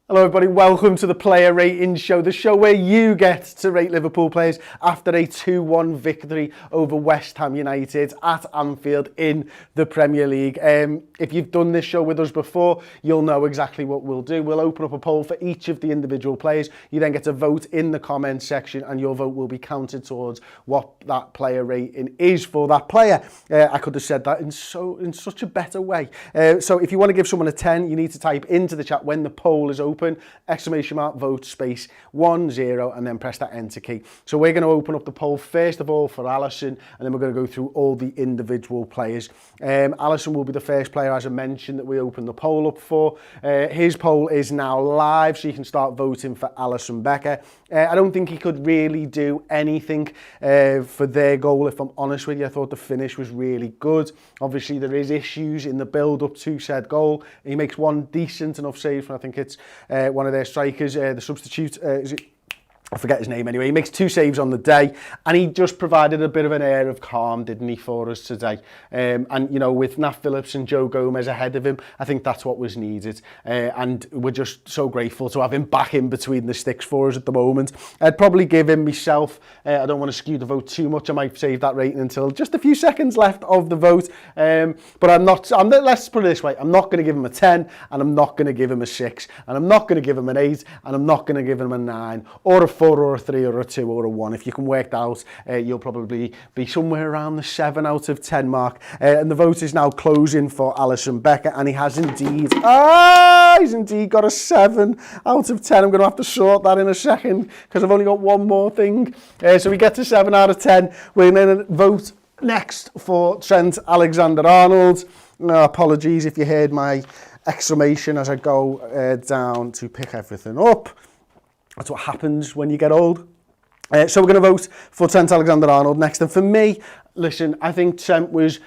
Hello everybody, welcome to the Player Rating Show, the show where you get to rate Liverpool players after a 2-1 victory over West Ham United at Anfield in the Premier League. If you've done this show with us before, you'll know exactly what we'll do. We'll open up a poll for each of the individual players. You then get to vote in the comments section and your vote will be counted towards what that player rating is for that player. I could have said that in such a better way. So if you want to give someone a 10, you need to type into the chat when the poll is open, exclamation mark, vote, space, 10, and then press that enter key. So we're going to open up the poll first of all for Alisson, and then we're going to go through all the individual players. Alisson will be the first player, as I mentioned, that we open the poll up for. His poll is now live, so you can start voting for Alisson Becker. I don't think he could really do anything for their goal, if I'm honest with you. I thought the finish was really good. Obviously, there is issues in the build-up to said goal. He makes one decent enough save, and I think it's one of their strikers, the substitute, I forget his name anyway. He makes 2 saves on the day, and he just provided a bit of an air of calm, didn't he, for us today? And, you know, with Nat Phillips and Joe Gomez ahead of him, I think that's what was needed. And we're just so grateful to have him back in between the sticks for us at the moment. I'd probably give him myself, I don't want to skew the vote too much. I might save that rating until just a few seconds left of the vote. But let's put it this way. I'm not going to give him a 10, and I'm not going to give him a 6, and I'm not going to give him an 8, and I'm not going to give him a 9, or a 4, or a 3, or a 2, or a 1. If you can work that out, you'll probably be somewhere around the 7 out of 10 mark. And the vote is now closing for Alisson Becker, and he has indeed, he's indeed got a 7 out of 10. I'm going to have to sort that in a second, because I've only got one more thing. So we get to 7 out of 10. We're going to vote next for Trent Alexander-Arnold. Apologies if you heard my exclamation as I go down to pick everything up. That's what happens when you get old. So we're going to vote for Trent Alexander-Arnold next. And for me, listen, I think Trent was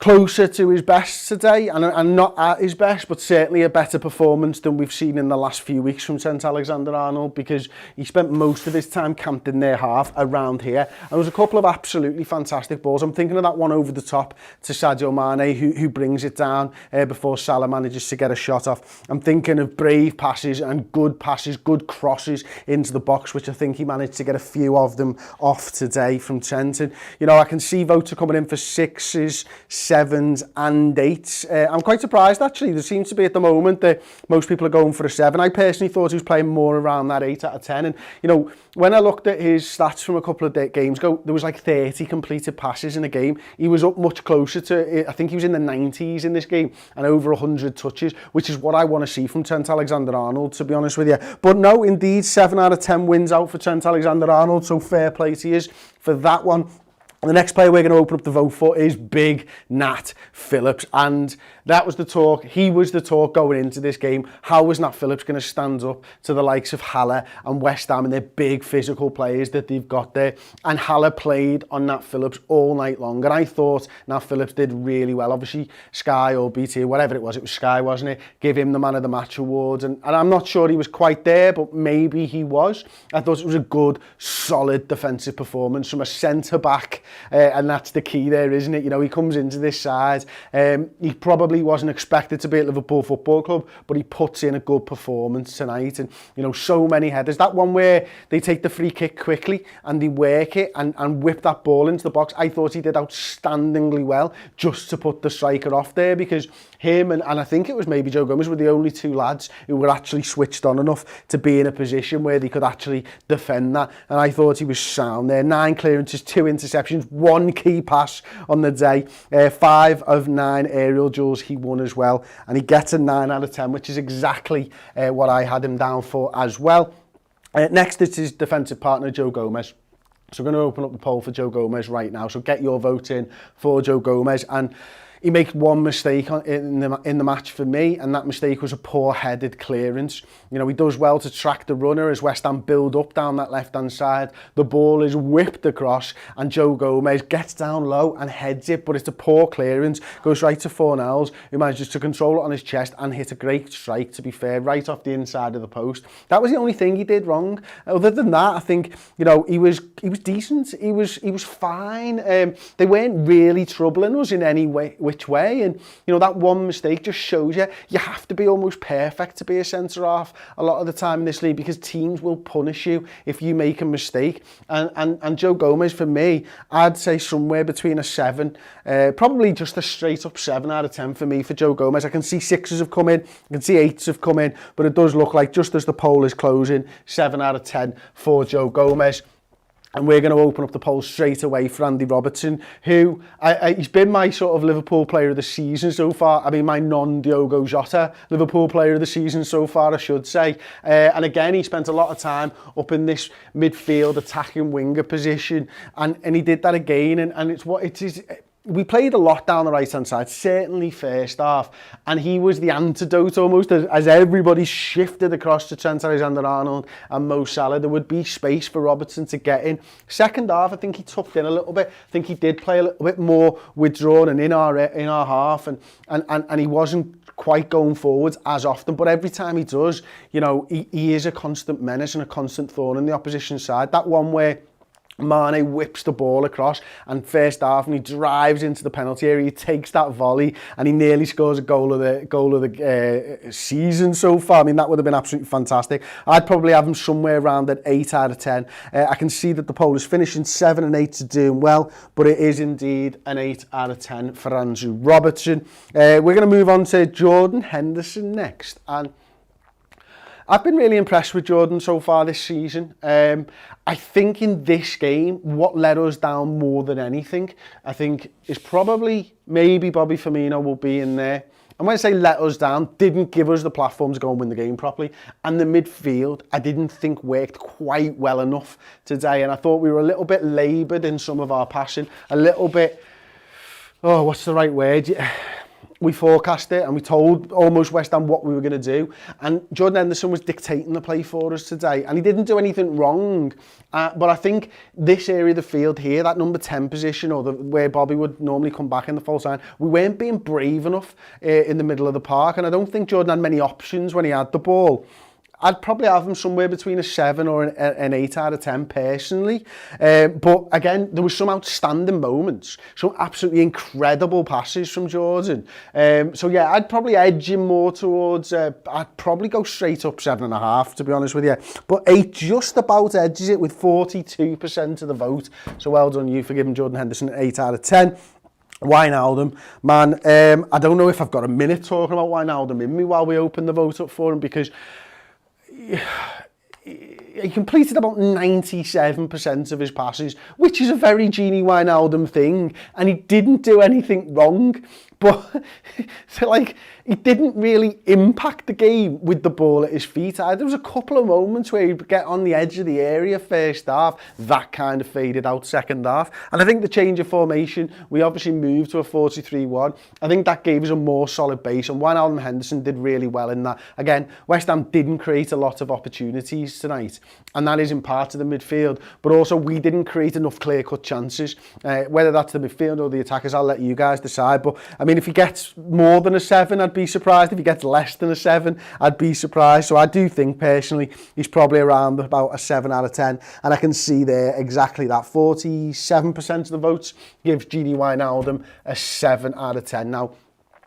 closer to his best today, and not at his best, but certainly a better performance than we've seen in the last few weeks from Trent Alexander-Arnold, because he spent most of his time camped in their half around here. And there was a couple of absolutely fantastic balls. I'm thinking of that one over the top to Sadio Mane, who brings it down before Salah manages to get a shot off. I'm thinking of brave passes, good crosses into the box, which I think he managed to get a few of them off today from Trent. And, you know, I can see votes are coming in for 6s, 7s and 8s. I'm quite surprised, actually. There seems to be at the moment that most people are going for a 7. I personally thought he was playing more around that 8 out of 10. And, you know, when I looked at his stats from a couple of games ago, there was like 30 completed passes in a game. He was up much closer to, I think he was in the 90s in this game, and over 100 touches, which is what I want to see from Trent Alexander-Arnold, to be honest with you. But no, indeed, 7 out of 10 wins out for Trent Alexander-Arnold, so fair play to you for that one. The next player we're going to open up the vote for is Big Nat Phillips, and that was the talk. He was the talk going into this game. How was Nat Phillips going to stand up to the likes of Haller and West Ham and their big physical players that they've got there? And Haller played on Nat Phillips all night long, and I thought Nat Phillips did really well. Obviously, Sky or BT, whatever it was Sky, wasn't it? Give him the Man of the Match award, and I'm not sure he was quite there, but maybe he was. I thought it was a good, solid defensive performance from a centre-back. And that's the key there, isn't it? You know, he comes into this side. He probably wasn't expected to be at Liverpool Football Club, but he puts in a good performance tonight. And, you know, so many headers. That one where they take the free kick quickly and they work it and whip that ball into the box. I thought he did outstandingly well just to put the striker off there, because him and I think it was maybe Joe Gomez were the only 2 lads who were actually switched on enough to be in a position where they could actually defend that. And I thought he was sound there. 9 clearances, 2 interceptions, 1 key pass on the day, 5 of 9 aerial duels he won as well, and he gets a 9 out of 10, which is exactly what I had him down for as well. Next is his defensive partner, Joe Gomez. So we're going to open up the poll for Joe Gomez right now, so get your vote in for Joe Gomez. And he makes one mistake in the match for me, and that mistake was a poor headed clearance. You know, he does well to track the runner as West Ham build up down that left-hand side. The ball is whipped across, and Joe Gomez gets down low and heads it, but it's a poor clearance. Goes right to Fornells, who manages to control it on his chest and hit a great strike, to be fair, right off the inside of the post. That was the only thing he did wrong. Other than that, I think, you know, he was decent. He was fine. They weren't really troubling us in any way, which way. And, you know, that one mistake just shows you have to be almost perfect to be a centre-half a lot of the time in this league, because teams will punish you if you make a mistake. And Joe Gomez, for me, I'd say somewhere between a 7, probably just a straight up 7 out of 10 for me for Joe Gomez. I can see 6s have come in, I can see 8s have come in, but it does look like, just as the poll is closing, 7 out of 10 for Joe Gomez. And we're going to open up the poll straight away for Andy Robertson, who he's been my sort of Liverpool player of the season so far. I mean, my non-Diogo Jota Liverpool player of the season so far, I should say. And again, he spent a lot of time up in this midfield attacking winger position, and he did that again. And it's what it is. We played a lot down the right-hand side, certainly first half, and he was the antidote almost as everybody shifted across to Trent Alexander-Arnold and Mo Salah. There would be space for Robertson to get in. Second half, I think he tucked in a little bit. I think he did play a little bit more withdrawn and in our half, and he wasn't quite going forwards as often, but every time he does, you know, he is a constant menace and a constant thorn in the opposition side. That one where Mane whips the ball across and first half, and he drives into the penalty area, he takes that volley and he nearly scores a goal of the season so far. I mean, that would have been absolutely fantastic. I'd probably have him somewhere around an 8 out of 10. I can see that the poll is finishing 7 and 8 to doing well, but it is indeed an 8 out of 10 for Andrew Robertson. We're going to move on to Jordan Henderson next, and I've been really impressed with Jordan so far this season. I think in this game, what let us down more than anything, I think, is probably maybe Bobby Firmino will be in there. And when I say let us down, didn't give us the platform to go and win the game properly. And the midfield, I didn't think worked quite well enough today. And I thought we were a little bit laboured in some of our passing, a little bit, what's the right word? We forecast it and we told almost West Ham what we were going to do, and Jordan Henderson was dictating the play for us today, and he didn't do anything wrong, but I think this area of the field here, that number 10 position, or where Bobby would normally come back in the false line, we weren't being brave enough in the middle of the park, and I don't think Jordan had many options when he had the ball. I'd probably have him somewhere between a 7 or an 8 out of 10 personally. But again, there were some outstanding moments, some absolutely incredible passes from Jordan. So yeah, I'd probably edge him more towards, I'd probably go straight up 7.5, to be honest with you. But 8 just about edges it with 42% of the vote. So well done you for giving Jordan Henderson an 8 out of 10. Wijnaldum, man, I don't know if I've got a minute talking about Wijnaldum in me while we open the vote up for him, because he completed about 97% of his passes, which is a very Gini Wijnaldum thing, and he didn't do anything wrong. But so like, he didn't really impact the game with the ball at his feet. There was a couple of moments where he'd get on the edge of the area first half. That kind of faded out second half. And I think the change of formation, we obviously moved to a 4-2-3-1. I think that gave us a more solid base, and Wijnaldum Henderson did really well in that. Again, West Ham didn't create a lot of opportunities tonight, and that is in part to the midfield, but also we didn't create enough clear-cut chances. Whether that's the midfield or the attackers, I'll let you guys decide. But I mean, if he gets more than a 7, I'd be surprised. If he gets less than a 7, I'd be surprised. So I do think personally he's probably around about a 7 out of 10, and I can see there exactly that 47% of the votes gives Gini Wijnaldum a 7 out of 10. Now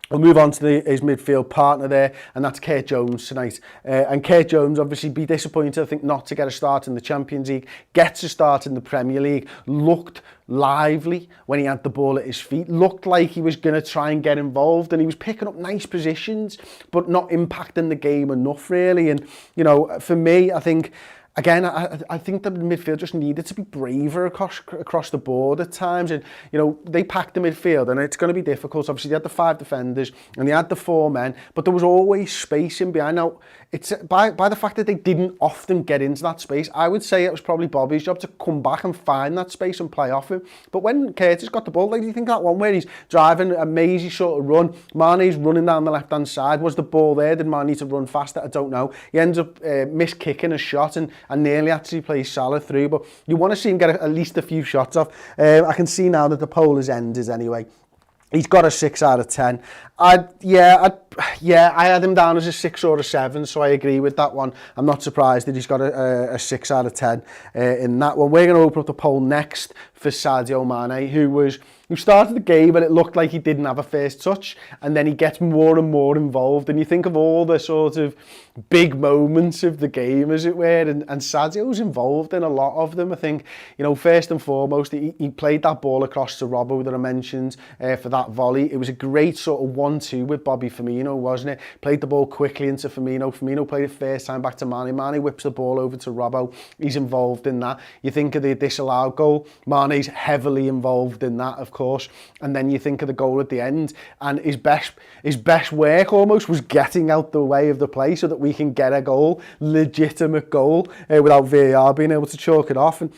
we'll move on to his midfield partner there, and that's Kurt Jones tonight. And Kurt Jones obviously be disappointed, I think, not to get a start in the Champions League, gets a start in the Premier League, looked lively when he had the ball at his feet, looked like he was going to try and get involved, and he was picking up nice positions, but not impacting the game enough, really. And, you know, for me, I think, again, I think the midfield just needed to be braver across the board at times. And, you know, they packed the midfield, and it's going to be difficult. Obviously, they had the 5 defenders, and they had the 4 men, but there was always space in behind. Now, it's by the fact that they didn't often get into that space, I would say it was probably Bobby's job to come back and find that space and play off him. But when Curtis got the ball, like, do you think that one where he's driving a mazy sort of run, Mane's running down the left-hand side, was the ball there? Did Mane need to run faster? I don't know. He ends up miss-kicking a shot and nearly actually plays Salah through, but you want to see him get at least a few shots off. I can see now that the poll has ended anyway. He's got a 6 out of 10. I had him down as a 6 or a 7, so I agree with that one. I'm not surprised that he's got a 6 out of 10 in that one. We're going to open up the poll next for Sadio Mane, who started the game and it looked like he didn't have a first touch, and then he gets more and more involved, and you think of all the sort of big moments of the game, as it were, and Sadio's involved in a lot of them. I think, you know, first and foremost, he played that ball across to Robbo that I mentioned for that volley. It was a great sort of 1-2 with Bobby Firmino, wasn't it? Played the ball quickly into Firmino. Firmino played it first time back to Mane. Mane whips the ball over to Robbo. He's involved in that. You think of the disallowed goal. Mane's heavily involved in that, of course. And then you think of the goal at the end, and his best work almost was getting out the way of the play so that we can get a goal, legitimate goal, without VAR being able to chalk it off. And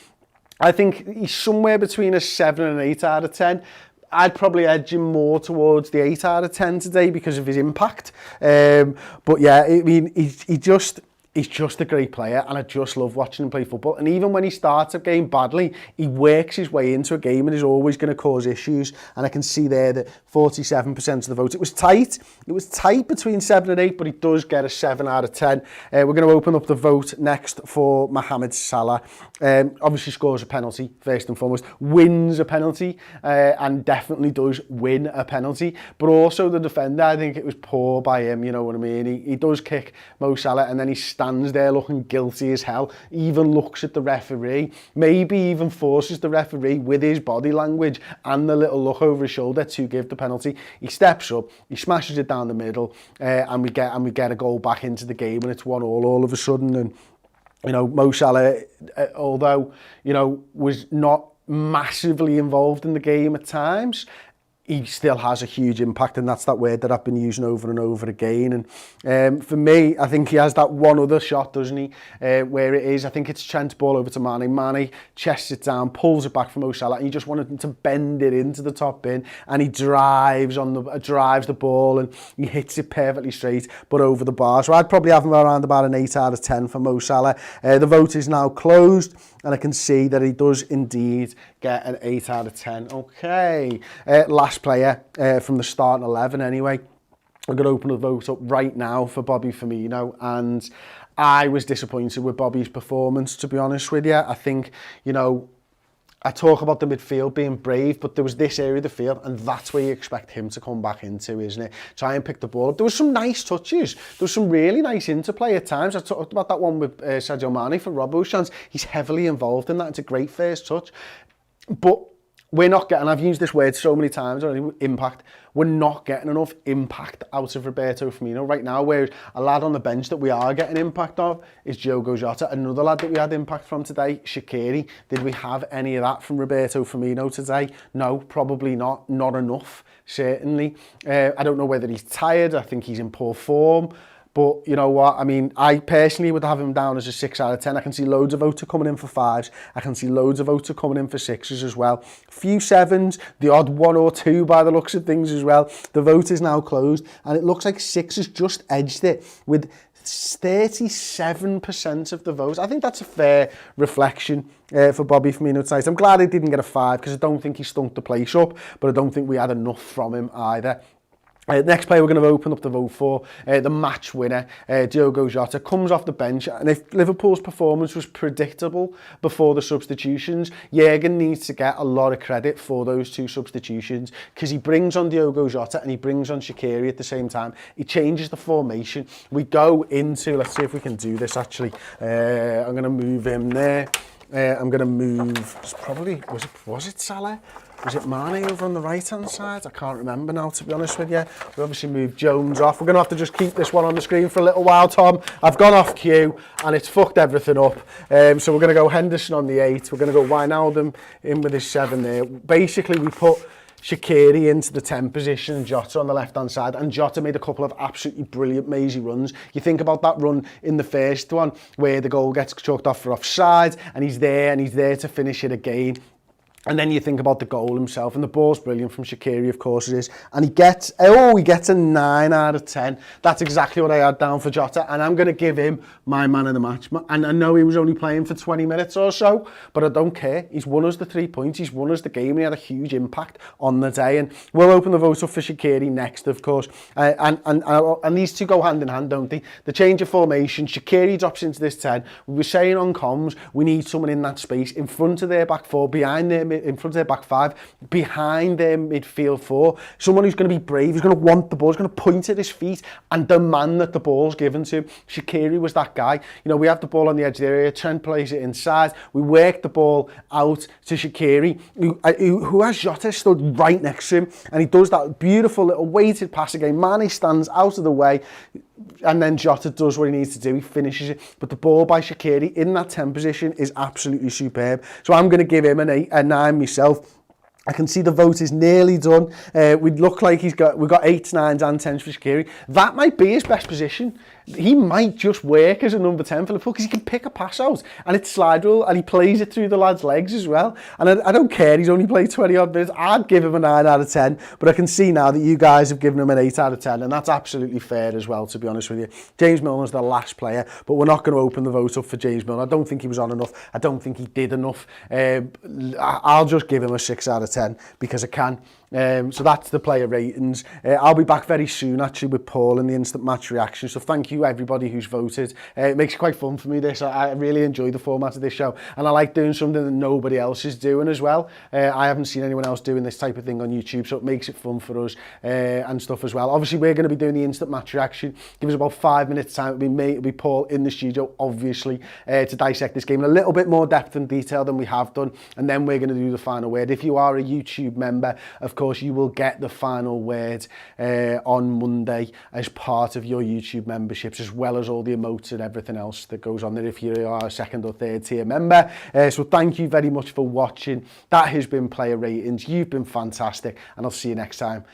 I think he's somewhere between a 7 and an 8 out of 10. I'd probably edge him more towards the 8 out of 10 today because of his impact. But yeah, I mean, he's just a great player, and I just love watching him play football. And even when he starts a game badly, he works his way into a game and is always going to cause issues. And I can see there that 47% of the vote. It was tight. It was tight between 7 and 8, but he does get a 7 out of 10. We're going to open up the vote next for Mohamed Salah. Obviously scores a penalty, first and foremost. Wins a penalty, and definitely does win a penalty. But also the defender, I think it was poor by him, you know what I mean? He does kick Mo Salah, and then he stands there looking guilty as hell, even looks at the referee, maybe even forces the referee with his body language and the little look over his shoulder to give the penalty. He steps up, he smashes it down the middle, and we get a goal back into the game, and it's 1-1 all of a sudden. And you know, Mo Salah, although, you know, was not massively involved in the game at times, he still has a huge impact, and that's that word that I've been using over and over again. And for me, I think he has that one other shot, doesn't he? Where it is, I think it's Trent's ball over to Mane. Mane chests it down, pulls it back from Mo Salah, and he just wanted him to bend it into the top bin, and he drives the ball, and he hits it perfectly straight, but over the bar. So I'd probably have him around about an 8 out of 10 for Mo Salah. The vote is now closed, and I can see that he does indeed get an 8 out of 10. Okay, last player from the starting 11 anyway. I'm going to open the vote up right now for Bobby Firmino, and I was disappointed with Bobby's performance, to be honest with you. I think, you know, I talk about the midfield being brave, but there was this area of the field, and that's where you expect him to come back into, isn't it? Try and pick the ball up. There was some nice touches. There was some really nice interplay at times. I talked about that one with Sadio Mane for Robbo's chance. He's heavily involved in that. It's a great first touch. But we're not getting, I've used this word so many times already, impact. We're not getting enough impact out of Roberto Firmino right now, whereas a lad on the bench that we are getting impact of is Diogo Jota. Another lad that we had impact from today, Shaqiri. Did we have any of that from Roberto Firmino today? No, probably not. Not enough, certainly. I don't know whether he's tired. I think he's in poor form. But you know what, I mean, I personally would have him down as a 6 out of 10. I can see loads of votes coming in for 5s. I can see loads of votes coming in for 6s as well. Few 7s, the odd 1 or 2 by the looks of things as well. The vote is now closed, and it looks like 6s just edged it with 37% of the votes. I think that's a fair reflection for Bobby Firmino tonight. I'm glad he didn't get a 5 because I don't think he stunk the place up, but I don't think we had enough from him either. Next player we're going to open up the vote for, the match winner, Diogo Jota, comes off the bench. And if Liverpool's performance was predictable before the substitutions, Jurgen needs to get a lot of credit for those 2 substitutions, because he brings on Diogo Jota and he brings on Shaqiri at the same time. He changes the formation. We go into, let's see if we can do this actually. I'm going to move him there. I'm going to move, probably, was it Salah? Was it Mane over on the right-hand side? I can't remember now, to be honest with you. We obviously moved Jones off. We're going to have to just keep this one on the screen for a little while, Tom. I've gone off cue, and it's fucked everything up. So we're going to go Henderson on the 8. We're going to go Wijnaldum in with his 7 there. Basically, we put Shaqiri into the 10 position and Jota on the left-hand side, and Jota made a couple of absolutely brilliant, mazy runs. You think about that run in the first one, where the goal gets chalked off for offside, and he's there to finish it again. And then you think about the goal himself, and the ball's brilliant from Shaqiri, of course it is. And he gets a 9 out of 10. That's exactly what I had down for Jota, and I'm going to give him my man of the match. And I know he was only playing for 20 minutes or so, but I don't care. He's won us the 3 points, he's won us the game, and he had a huge impact on the day. And we'll open the vote up for Shaqiri next, of course. And these two go hand in hand, don't they? The change of formation, Shaqiri drops into this 10. We were saying on comms, we need someone in that space, in front of their back four, behind their in front of their back five, behind their midfield four. Someone who's going to be brave, who's going to want the ball, who's going to point at his feet and demand that the ball's given to him. Shaqiri was that guy. You know, we have the ball on the edge of the area, Trent plays it inside, we work the ball out to Shaqiri, who has Jota stood right next to him, and he does that beautiful little weighted pass again. Mane stands out of the way, and then Jota does what he needs to do, he finishes it. But the ball by Shaqiri in that 10 position is absolutely superb. So I'm going to give him an 8, a 9 myself. I can see the vote is nearly done. We'd look like we've got 8s, 9s and 10s for Shaqiri. That might be his best position. He might just work as a number 10 for Liverpool because he can pick a pass out and it's slide rule and he plays it through the lad's legs as well. And I don't care, he's only played 20 odd minutes. I'd give him a 9 out of 10, but I can see now that you guys have given him an 8 out of 10, and that's absolutely fair as well, to be honest with you. James Milner's the last player, but we're not going to open the vote up for James Milner. I don't think he was on enough. I don't think he did enough. I'll just give him a 6 out of 10 because I can. So that's the player ratings. I'll be back very soon actually with Paul and the instant match reaction. So thank you everybody who's voted. It makes it quite fun for me this. I really enjoy the format of this show, and I like doing something that nobody else is doing as well. I haven't seen anyone else doing this type of thing on YouTube, so it makes it fun for us and stuff as well. Obviously we're going to be doing the instant match reaction. Give us about 5 minutes time. It'll be Paul in the studio obviously to dissect this game in a little bit more depth and detail than we have done, and then we're going to do the final word. If you are a YouTube member, of course you will get the final word on Monday as part of your YouTube memberships, as well as all the emotes and everything else that goes on there if you are a 2nd or 3rd tier member. So thank you very much for watching. That has been Player Ratings. You've been fantastic, and I'll see you next time.